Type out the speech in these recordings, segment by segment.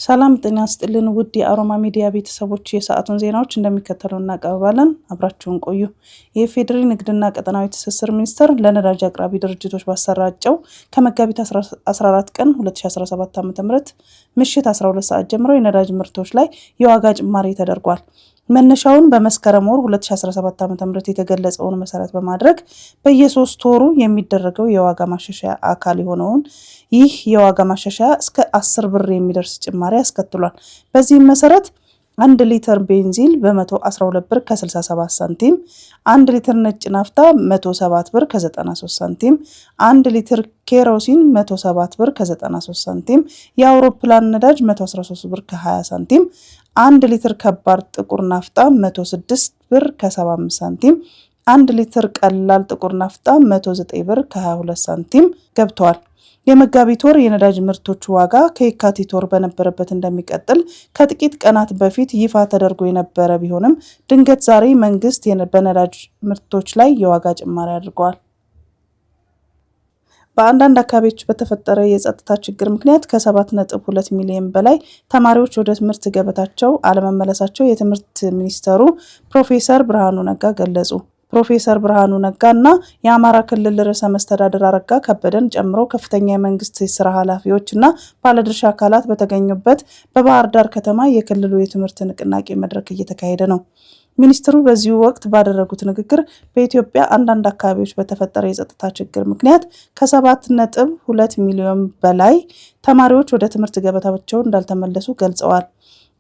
ሰላም ጤና ይስጥልን ውድ የአሮማ ሚዲያ ቤተሰቦች የሰዓቱን ዜናዎች እንደሚከተለው እናቀርባለን። አብራችሁን ቆዩ። የኢፌዴሪ ንግድና ቀጠናዊ ትስስር ሚኒስቴር ለነዳጅ አቅራቢ ድርጅቶች ባሰራጨው ከመጋቢት 14 ቀን 2017 ዓ.ም ምሽት 12 ሰዓት ጀምሮ የነዳጅ ምርቶች ላይ የዋጋ ጭማሪ ተደርጓል። መነሻውን በመስከረም ወር 2017 ዓ.ም የተገለጸውን መሰረት በማድረግ በየ3 ወሩ የሚደረገው የዋጋ ማሻሻያ አካል የሆነውን ይህ የዋጋ ማሻሻያ እስከ 10 ብር የሚደርስ ጭማሪ አስከትሏል። በዚህም መሰረት 1 ሊትር ቤንዚን በ112 ብር ከ67 ሳንቲም፣ 1 ሊትር ነጭ ናፍታ 107 ብር ከ93 ሳንቲም፣ 1 ሊትር ኬሮሲን 107 ብር ከ93 ሳንቲም፣ የአውሮፕላን ነዳጅ 113 ብር ከ20 ሳንቲም፣ 1 ሊትር ከባድ ጥቁር ናፍጣ 106 ብር ከ75 ሳንቲም፣ 1 ሊትር ቀላል ጥቁር ናፍጣ 109 ብር ከ22 ሳንቲም ገብተዋል። የመጋቢት ወር የነዳጅ ምርቶች ዋጋ ከየካቲት ወር በነበረበት እንደሚቀጥል ከጥቂት ቀናት በፊት ይፋ ተደርጎ የነበረ ቢሆንም ድንገት ዛሬ መንግስት በነዳጅ ምርቶች ላይ የዋጋ ጭማሪ አድርገዋል። በአንዳንድ አካባቢዎች በተፈጠረ የጸጥታ ችግር ምክንያት ከ7.2 ሚሊዮን በላይ ተማሪዎች ወደ ትምህርት ገበታቸው አለመመለሳቸው የትምህርት ሚኒስትሩ ፕሮፌሰር ብርሃኑ ነጋ ገለጹ። ፕሮፌሰር ብርሃኑ ነጋ እና የአማራ ክልል ርዕሰ መስተዳድር አረጋ ከበደን ጨምሮ ከፍተኛ የመንግስት የስራ ኃላፊዎች እና ባለድርሻ አካላት በተገኙበት በባህር ዳር ከተማ የክልሉ የትምህርት ንቅናቄ መድረክ እየተካሄደ ነው። ሚኒስትሩ በዚሁ ወቅት ባደረጉት ንግግር በኢትዮጵያ አንዳንድ አካባቢዎች በተፈጠረ የጸጥታ ችግር ምክንያት ከ7.2 ሚሊዮን በላይ ተማሪዎች ወደ ትምህርት ገበታቸው እንዳልተመለሱ ገልጸዋል።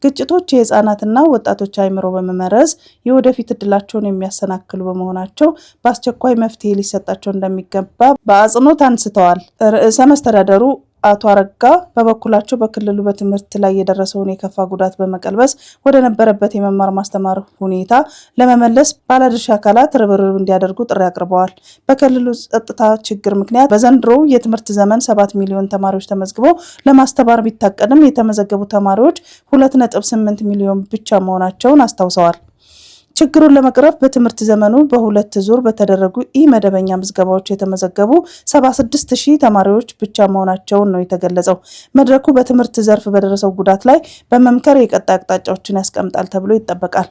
ግጭቶች የህፃናትና ወጣቶች አእምሮ በመመረዝ የወደፊት እድላቸውን የሚያሰናክሉ በመሆናቸው በአስቸኳይ መፍትሄ ሊሰጣቸው እንደሚገባ በአጽንኦት አንስተዋል። ርዕሰ መስተዳደሩ አቶ አረጋ በበኩላቸው በክልሉ በትምህርት ላይ የደረሰውን የከፋ ጉዳት በመቀልበስ ወደ ነበረበት የመማር ማስተማር ሁኔታ ለመመለስ ባለድርሻ አካላት ርብርብ እንዲያደርጉ ጥሪ አቅርበዋል። በክልሉ ጸጥታ ችግር ምክንያት በዘንድሮው የትምህርት ዘመን 7 ሚሊዮን ተማሪዎች ተመዝግበው ለማስተማር ቢታቀድም የተመዘገቡ ተማሪዎች 2.8 ሚሊዮን ብቻ መሆናቸውን አስታውሰዋል። ችግሩን ለመቅረፍ በትምህርት ዘመኑ በሁለት ዙር በተደረጉ ኢመደበኛ ምዝገባዎች የተመዘገቡ 76,000 ተማሪዎች ብቻ መሆናቸውን ነው የተገለጸው። መድረኩ በትምህርት ዘርፍ በደረሰው ጉዳት ላይ በመምከር የቀጣይ አቅጣጫዎችን ያስቀምጣል ተብሎ ይጠበቃል።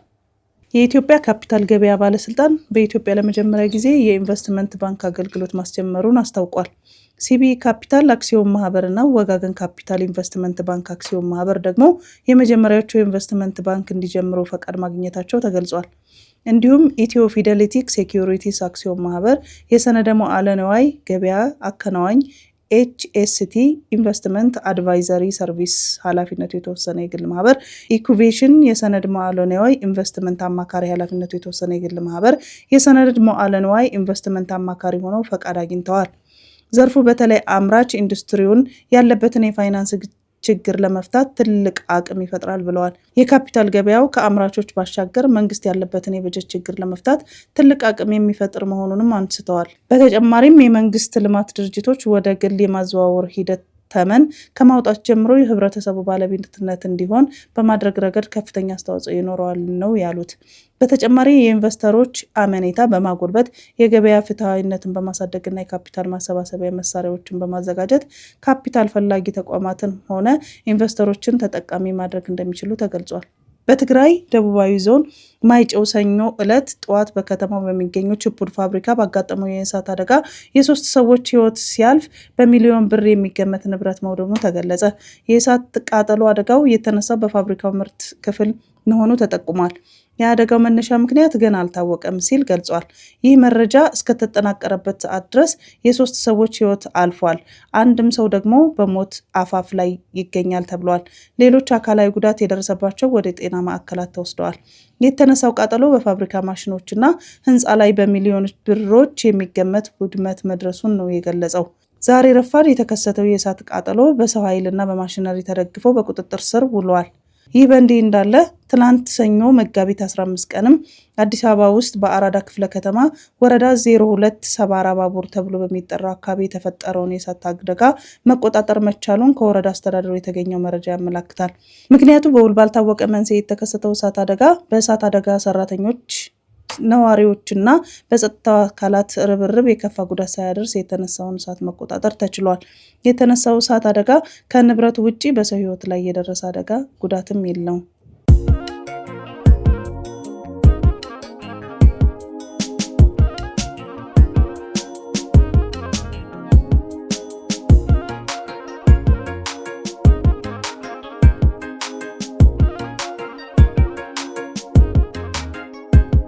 የኢትዮጵያ ካፒታል ገበያ ባለስልጣን በኢትዮጵያ ለመጀመሪያ ጊዜ የኢንቨስትመንት ባንክ አገልግሎት ማስጀመሩን አስታውቋል። ሲቢኢ ካፒታል አክሲዮን ማህበር እና ወጋገን ካፒታል ኢንቨስትመንት ባንክ አክሲዮን ማህበር ደግሞ የመጀመሪያዎቹ የኢንቨስትመንት ባንክ እንዲጀምሩ ፈቃድ ማግኘታቸው ተገልጿል። እንዲሁም ኢትዮ ፊደሊቲክ ሴኩሪቲስ አክሲዮን ማህበር የሰነደ መዋዕለ ንዋይ ገበያ አከናዋኝ ኤችኤስቲ ኢንቨስትመንት አድቫይዘሪ ሰርቪስ ኃላፊነቱ የተወሰነ የግል ማህበር፣ ኢኩቬሽን የሰነድ መዋዕለ ንዋይ ኢንቨስትመንት አማካሪ ኃላፊነቱ የተወሰነ የግል ማህበር የሰነድ መዋዕለ ንዋይ ኢንቨስትመንት አማካሪ ሆነው ፈቃድ አግኝተዋል። ዘርፉ በተለይ አምራች ኢንዱስትሪውን ያለበትን የፋይናንስ ችግር ለመፍታት ትልቅ አቅም ይፈጥራል ብለዋል። የካፒታል ገበያው ከአምራቾች ባሻገር መንግስት ያለበትን የበጀት ችግር ለመፍታት ትልቅ አቅም የሚፈጥር መሆኑንም አንስተዋል። በተጨማሪም የመንግስት ልማት ድርጅቶች ወደ ግል የማዘዋወር ሂደት ተመን ከማውጣት ጀምሮ የህብረተሰቡ ባለቤትነት እንዲሆን በማድረግ ረገድ ከፍተኛ አስተዋጽኦ ይኖረዋል ነው ያሉት። በተጨማሪ የኢንቨስተሮች አመኔታ በማጎልበት የገበያ ፍትሐዊነትን በማሳደግና የካፒታል ማሰባሰቢያ መሳሪያዎችን በማዘጋጀት ካፒታል ፈላጊ ተቋማትን ሆነ ኢንቨስተሮችን ተጠቃሚ ማድረግ እንደሚችሉ ተገልጿል። በትግራይ ደቡባዊ ዞን ማይጨው ሰኞ ዕለት ጠዋት በከተማው በሚገኘው ችፑድ ፋብሪካ ባጋጠመው የእሳት አደጋ የ3 ሰዎች ህይወት ሲያልፍ በሚሊዮን ብር የሚገመት ንብረት መውደሙ ተገለጸ። የእሳት ቃጠሎ አደጋው የተነሳው በፋብሪካው ምርት ክፍል መሆኑ ተጠቁሟል። የአደጋው መነሻ ምክንያት ገና አልታወቀም ሲል ገልጿል። ይህ መረጃ እስከተጠናቀረበት ሰዓት ድረስ የ3 ሰዎች ህይወት አልፏል። አንድም ሰው ደግሞ በሞት አፋፍ ላይ ይገኛል ተብሏል። ሌሎች አካላዊ ጉዳት የደረሰባቸው ወደ ጤና ማዕከላት ተወስደዋል። የተነሳው ቃጠሎ በፋብሪካ ማሽኖች እና ህንፃ ላይ በሚሊዮን ብሮች የሚገመት ውድመት መድረሱን ነው የገለጸው። ዛሬ ረፋድ የተከሰተው የእሳት ቃጠሎ በሰው ኃይልና በማሽነሪ ተደግፈው በቁጥጥር ስር ውለዋል። ይህ በእንዲህ እንዳለ ትናንት ሰኞ መጋቢት 15 ቀንም አዲስ አበባ ውስጥ በአራዳ ክፍለ ከተማ ወረዳ 02 ሰባራ ባቡር ተብሎ በሚጠራው አካባቢ የተፈጠረውን የእሳት አደጋ መቆጣጠር መቻሉን ከወረዳ አስተዳደሩ የተገኘው መረጃ ያመለክታል። ምክንያቱ በውል ባልታወቀ መንስኤ የተከሰተው እሳት አደጋ በእሳት አደጋ ሰራተኞች ነዋሪዎችና በጸጥታ አካላት ርብርብ የከፋ ጉዳት ሳያደርስ የተነሳውን እሳት መቆጣጠር ተችሏል። የተነሳው እሳት አደጋ ከንብረት ውጪ በሰው ሕይወት ላይ የደረሰ አደጋ ጉዳትም የለውም።